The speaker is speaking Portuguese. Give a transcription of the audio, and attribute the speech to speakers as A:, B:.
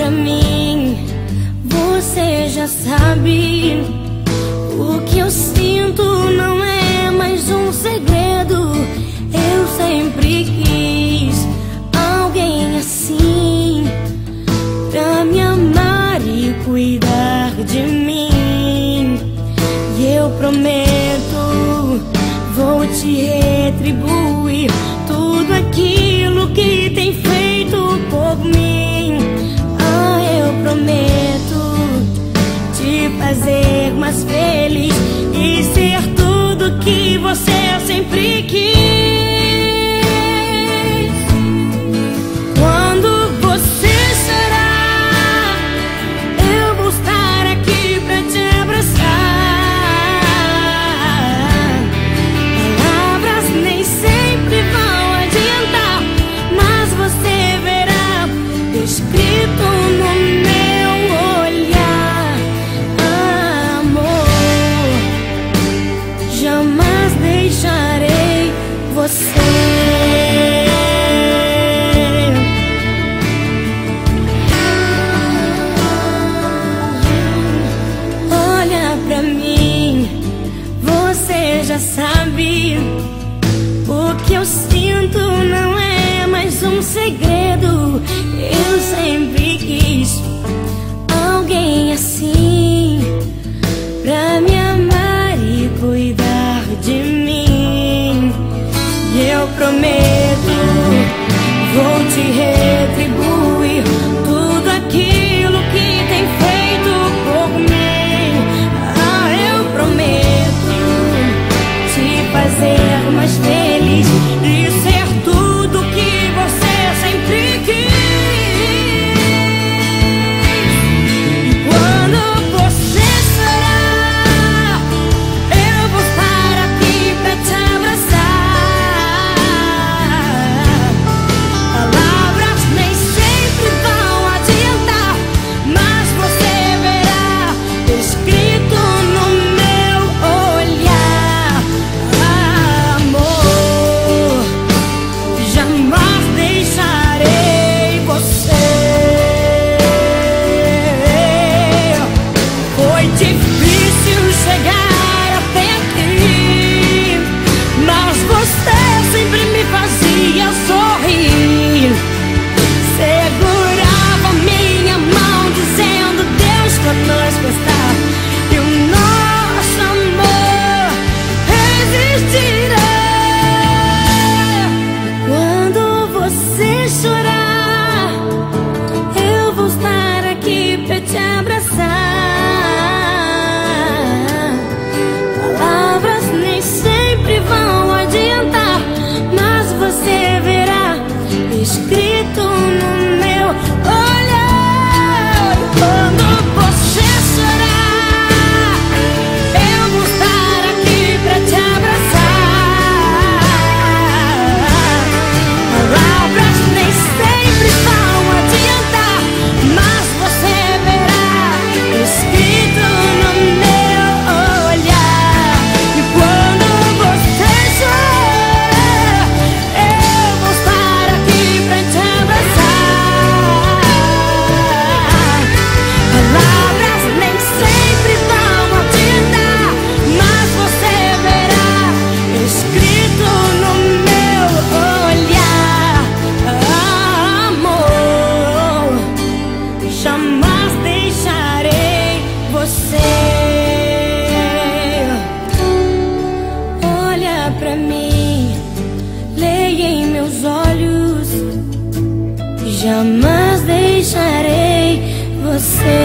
A: pra mim, você já sabe. O que eu sinto não é mais um segredo. Eu sempre quis alguém assim, pra me amar e cuidar de mim. E eu prometo, vou te retribuir tudo aquilo que tem feito por mim. Ah, eu prometo te fazer mais feliz e ser tudo que você sempre quis. Quando você chorar, eu vou estar aqui pra te abraçar. Palavras nem sempre vão adiantar, mas você verá escrito no meu olhar. Amor, jamais deixarei você. Olha pra mim, você já sabe. O que eu sinto não é mais um segredo. Eu sempre quis alguém assim, pra me amar e cuidar de mim. E eu prometo, vou te retribuir tudo aquilo que tem feito por mim. Ah, eu prometo te fazer mais feliz e ser tudo que você sempre quis. E quando você chorar, eu vou estar aqui pra te abraçar. Palavras nem sempre vão adiantar, mas você verá escrito no meu olhar. Amor, jamais deixarei você. Foi difícil chegar até aqui, mas você sempre me fazia sorrir. Segurava minha mão dizendo: Deus conosco está, e o nosso amor resistirá. Quando você chorar, eu vou estar aqui pra te abraçar. Palavras nem sempre vão adiantar, mas você verá escrito no meu olhar. Quando você chorar, eu vou estar aqui pra te abraçar. Palavras nem sempre vão adiantar, mas você verá escrito no meu olhar. E quando você chorar, eu vou estar aqui pra te abraçar. Palavras nem sempre vão adiantar, mas você verá escrito no meu olhar. Amor, jamais deixarei você. Olha pra mim, leia em meus olhos, jamais deixarei você.